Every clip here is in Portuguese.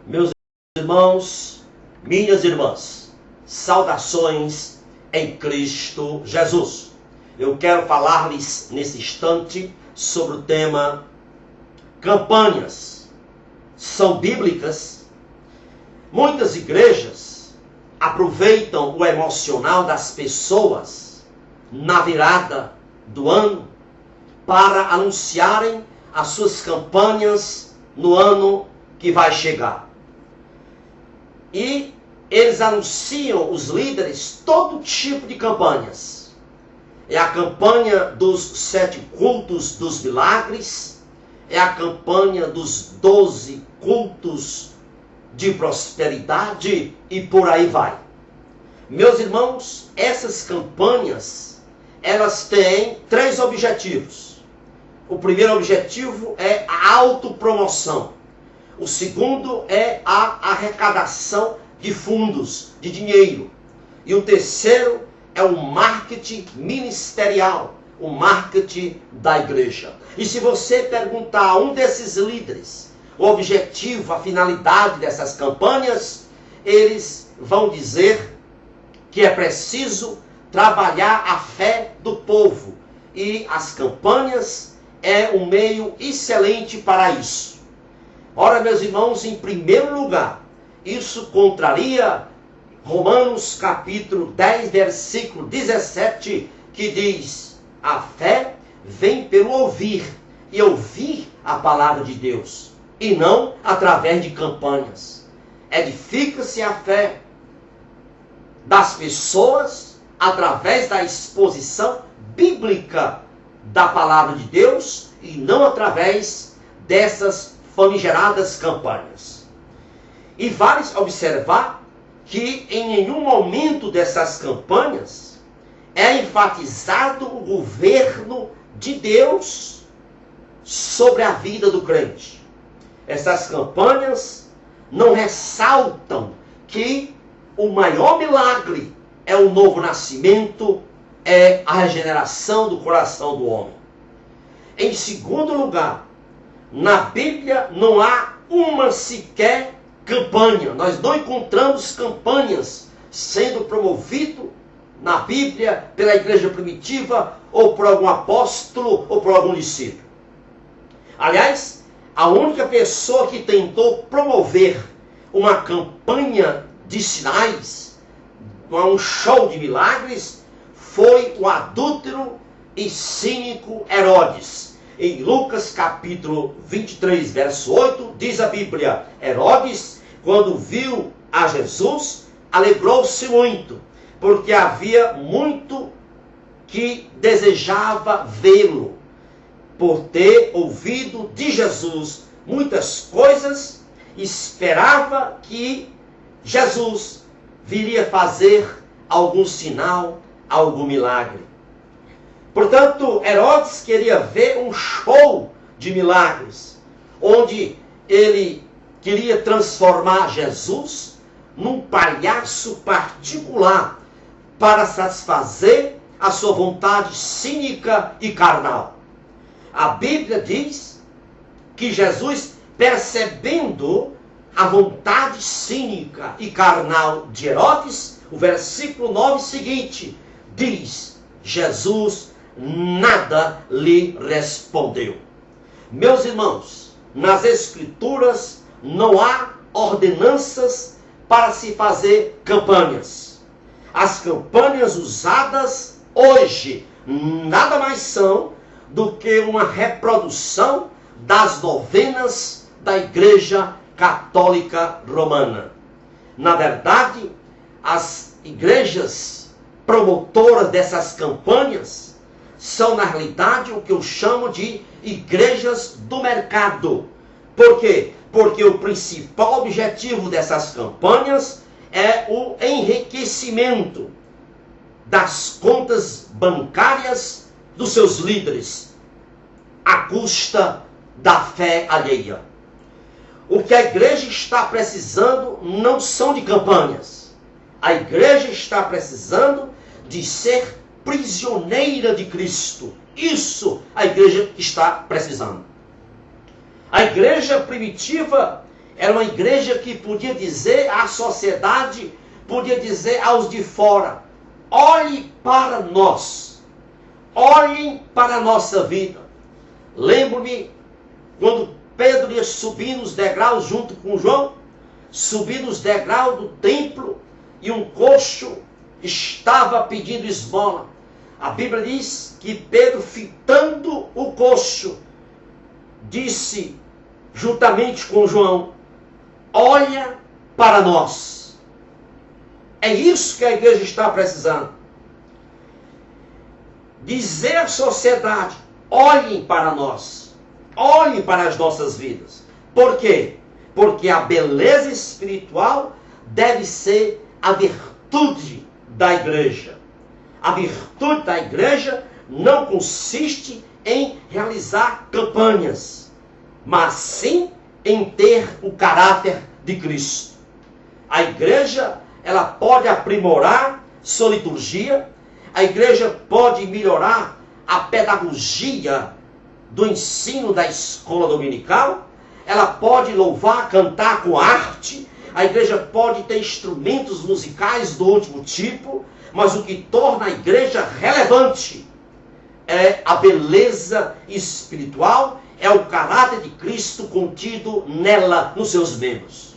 Meus irmãos, minhas irmãs, saudações em Cristo Jesus. Eu quero falar-lhes nesse instante sobre o tema campanhas. São bíblicas? Muitas igrejas aproveitam o emocional das pessoas na virada do ano para anunciarem as suas campanhas no ano que vai chegar. E eles anunciam, os líderes, todo tipo de campanhas. É a campanha dos 7 cultos dos milagres, é a campanha dos 12 cultos de prosperidade e por aí vai. Meus irmãos, essas campanhas, elas têm 3 objetivos. O primeiro objetivo é a autopromoção. O segundo é a arrecadação de fundos, de dinheiro. E o terceiro é o marketing ministerial, o marketing da igreja. E se você perguntar a um desses líderes o objetivo, a finalidade dessas campanhas, eles vão dizer que é preciso trabalhar a fé do povo. E as campanhas é um meio excelente para isso. Ora, meus irmãos, em primeiro lugar, isso contraria Romanos capítulo 10, versículo 17, que diz: a fé vem pelo ouvir, e ouvir a palavra de Deus, e não através de campanhas. Edifica-se a fé das pessoas através da exposição bíblica da palavra de Deus, e não através dessas famigeradas campanhas. E vale observar que em nenhum momento dessas campanhas é enfatizado o governo de Deus sobre a vida do crente. Essas campanhas não ressaltam que o maior milagre é o novo nascimento, é a regeneração do coração do homem. Em segundo lugar, na Bíblia não há uma sequer campanha. Nós não encontramos campanhas sendo promovido na Bíblia pela igreja primitiva, ou por algum apóstolo, ou por algum discípulo. Aliás, a única pessoa que tentou promover uma campanha de sinais, um show de milagres, foi o adúltero e cínico Herodes. Em Lucas capítulo 23, verso 8, diz a Bíblia: Herodes, quando viu a Jesus, alegrou-se muito, porque havia muito que desejava vê-lo, por ter ouvido de Jesus muitas coisas, esperava que Jesus viria fazer algum sinal, algum milagre. Portanto, Herodes queria ver um show de milagres, onde ele queria transformar Jesus num palhaço particular para satisfazer a sua vontade cínica e carnal. A Bíblia diz que Jesus, percebendo a vontade cínica e carnal de Herodes, o versículo 9 seguinte diz: Jesus nada lhe respondeu. Meus irmãos, nas Escrituras não há ordenanças para se fazer campanhas. As campanhas usadas hoje nada mais são do que uma reprodução das novenas da Igreja Católica Romana. Na verdade, as igrejas promotoras dessas campanhas são, na realidade, o que eu chamo de igrejas do mercado. Por quê? Porque o principal objetivo dessas campanhas é o enriquecimento das contas bancárias dos seus líderes, à custa da fé alheia. O que a igreja está precisando não são de campanhas. A igreja está precisando de ser prisioneira de Cristo. Isso a igreja está precisando. A igreja primitiva Era uma igreja que podia dizer à sociedade, podia dizer aos de fora: olhe para nós, olhem para a nossa vida. Lembro-me quando Pedro ia subir nos degraus junto com João, subir nos degraus do templo, e um coxo estava pedindo esmola. A Bíblia diz que Pedro, fitando o coxo, disse juntamente com João: olha para nós. É isso que a igreja está precisando. Dizer à sociedade: olhem para nós, olhem para as nossas vidas. Por quê? Porque a beleza espiritual deve ser a virtude da igreja. A virtude da igreja não consiste em realizar campanhas, mas sim em ter o caráter de Cristo. A igreja, ela pode aprimorar sua liturgia, a igreja pode melhorar a pedagogia do ensino da escola dominical, ela pode louvar, cantar com arte, a igreja pode ter instrumentos musicais do último tipo, mas o que torna a igreja relevante é a beleza espiritual, é o caráter de Cristo contido nela, nos seus membros.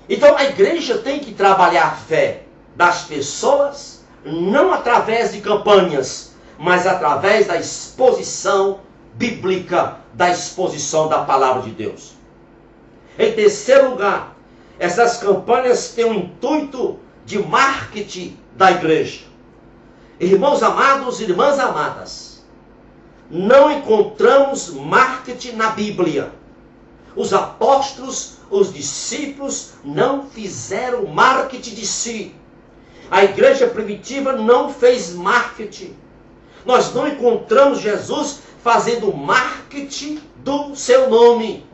Então a igreja tem que trabalhar a fé das pessoas, não através de campanhas, mas através da exposição bíblica, da exposição da palavra de Deus. Em terceiro lugar, essas campanhas têm o intuito de marketing da igreja. Irmãos amados e irmãs amadas, não encontramos marketing na Bíblia. Os apóstolos, os discípulos não fizeram marketing de si. A igreja primitiva não fez marketing. Nós não encontramos Jesus fazendo marketing do seu nome.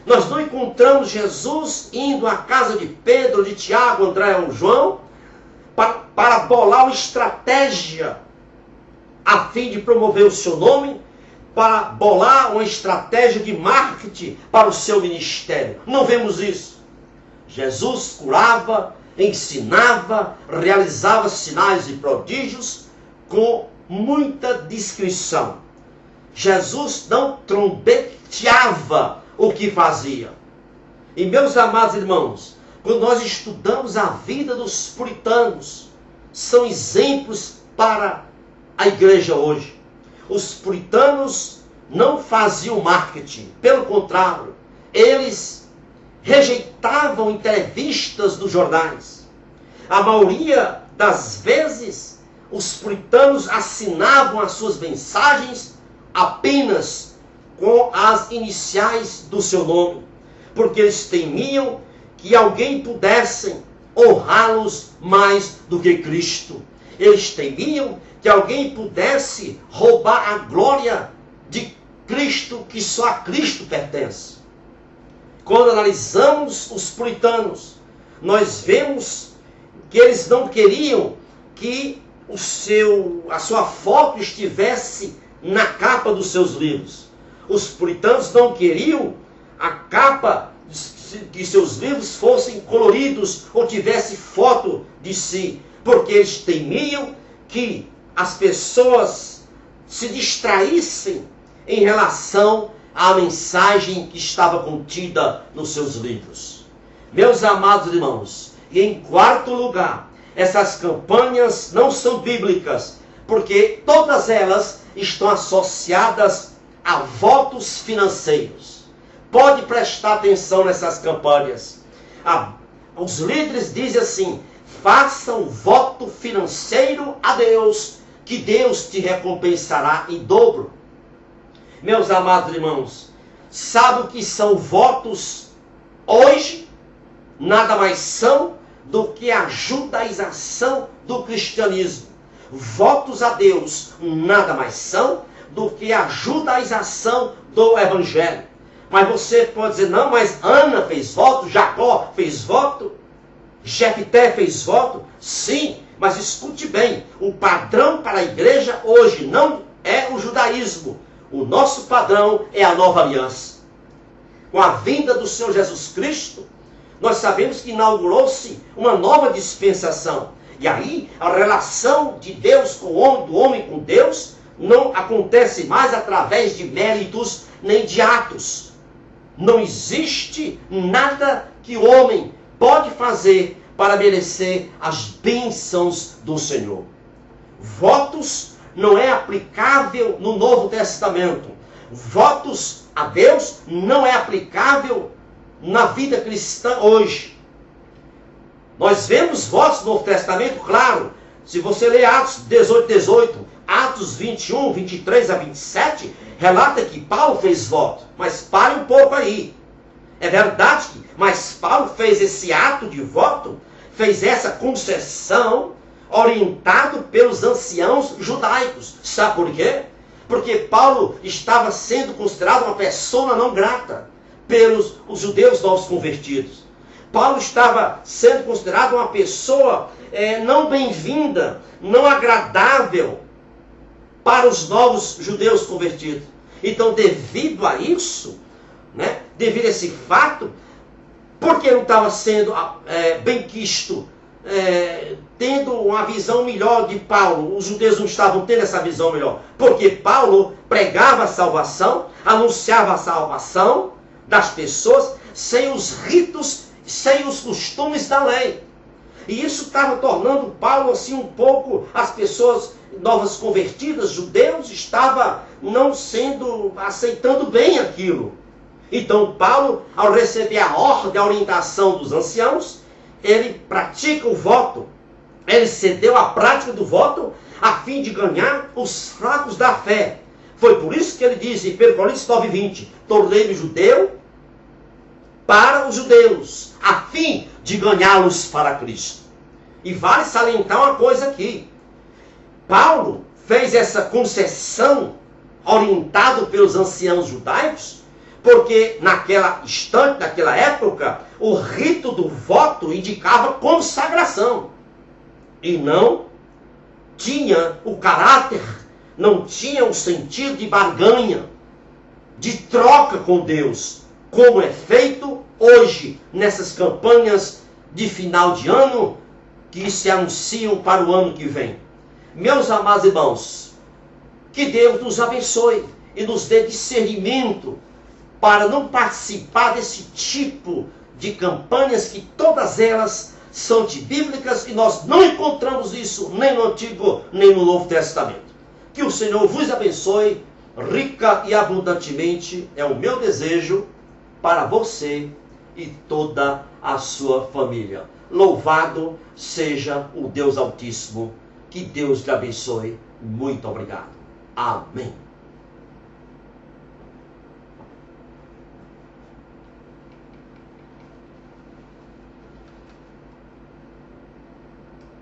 Nós não encontramos Jesus indo à casa de Pedro, de Tiago, André ou João para bolar uma estratégia a fim de promover o seu nome, para bolar uma estratégia de marketing para o seu ministério. Não vemos isso. Jesus curava, ensinava, realizava sinais e prodígios com muita discrição. Jesus não trombeteava o que fazia. E meus amados irmãos, quando nós estudamos a vida dos puritanos, são exemplos para a igreja hoje. Os puritanos não faziam marketing, pelo contrário, eles rejeitavam entrevistas nos jornais. A maioria das vezes, os puritanos assinavam as suas mensagens apenas com as iniciais do seu nome, porque eles temiam que alguém pudesse honrá-los mais do que Cristo. Eles temiam que alguém pudesse roubar a glória de Cristo, que só a Cristo pertence. Quando analisamos os puritanos, nós vemos que eles não queriam que a sua foto estivesse na capa dos seus livros. Os puritanos não queriam a capa que seus livros fossem coloridos ou tivesse foto de si, porque eles temiam que as pessoas se distraíssem em relação à mensagem que estava contida nos seus livros. Meus amados irmãos, e em quarto lugar, essas campanhas não são bíblicas, porque todas elas estão associadas a votos financeiros. Pode prestar atenção nessas campanhas. Os líderes dizem assim: faça um voto financeiro a Deus, que Deus te recompensará em dobro. Meus amados irmãos, sabe o que são votos hoje? Nada mais são do que a judaização do cristianismo. Votos a Deus nada mais são do que a judaização do evangelho. Mas você pode dizer: não, mas Ana fez voto, Jacó fez voto, Jefté fez voto. Sim, mas escute bem, o padrão para a igreja hoje não é o judaísmo. O nosso padrão é a nova aliança. com a vinda do Senhor Jesus Cristo, nós sabemos que inaugurou-se uma nova dispensação. E aí, a relação de Deus com o homem, do homem com Deus, não acontece mais através de méritos nem de atos. Não existe nada que o homem pode fazer para merecer as bênçãos do Senhor. Votos não é aplicável no Novo Testamento. Votos a Deus não é aplicável na vida cristã hoje. Nós vemos votos no Novo Testamento, claro. Se você ler Atos 18, Atos 21, 23 a 27, relata que Paulo fez voto. Mas pare um pouco aí. É verdade, mas Paulo fez esse ato de voto, fez essa concessão, orientado pelos anciãos judaicos. Sabe por quê? Porque Paulo estava sendo considerado uma pessoa não grata pelos os judeus novos convertidos. Paulo estava sendo considerado uma pessoa não bem-vinda, não agradável para os novos judeus convertidos. Então, devido a isso, devido a esse fato, porque não estava sendo bem quisto, tendo uma visão melhor de Paulo, os judeus não estavam tendo essa visão melhor, porque Paulo pregava a salvação, anunciava a salvação das pessoas, sem os ritos, sem os costumes da lei. E isso estava tornando Paulo assim um pouco, as pessoas novas convertidas, judeus, estava não aceitando bem aquilo. Então Paulo, ao receber a ordem, a orientação dos anciãos, ele pratica o voto. Ele cedeu à prática do voto a fim de ganhar os fracos da fé. Foi por isso que ele diz em 1 Coríntios 9:20, tornei-me judeu para os judeus, a fim de ganhá-los para Cristo. E vale salientar uma coisa aqui. Paulo fez essa concessão orientado pelos anciãos judaicos, porque naquela instante, naquela época, o rito do voto indicava consagração. E não tinha o caráter, não tinha o sentido de barganha, de troca com Deus, como é feito hoje nessas campanhas de final de ano que se anunciam para o ano que vem. Meus amados irmãos, que Deus nos abençoe e nos dê discernimento para não participar desse tipo de campanhas, que todas elas são antibíblicas e nós não encontramos isso nem no Antigo nem no Novo Testamento. Que o Senhor vos abençoe rica e abundantemente, é o meu desejo para você e toda a sua família. Louvado seja o Deus Altíssimo, que Deus te abençoe. Muito obrigado. Amém.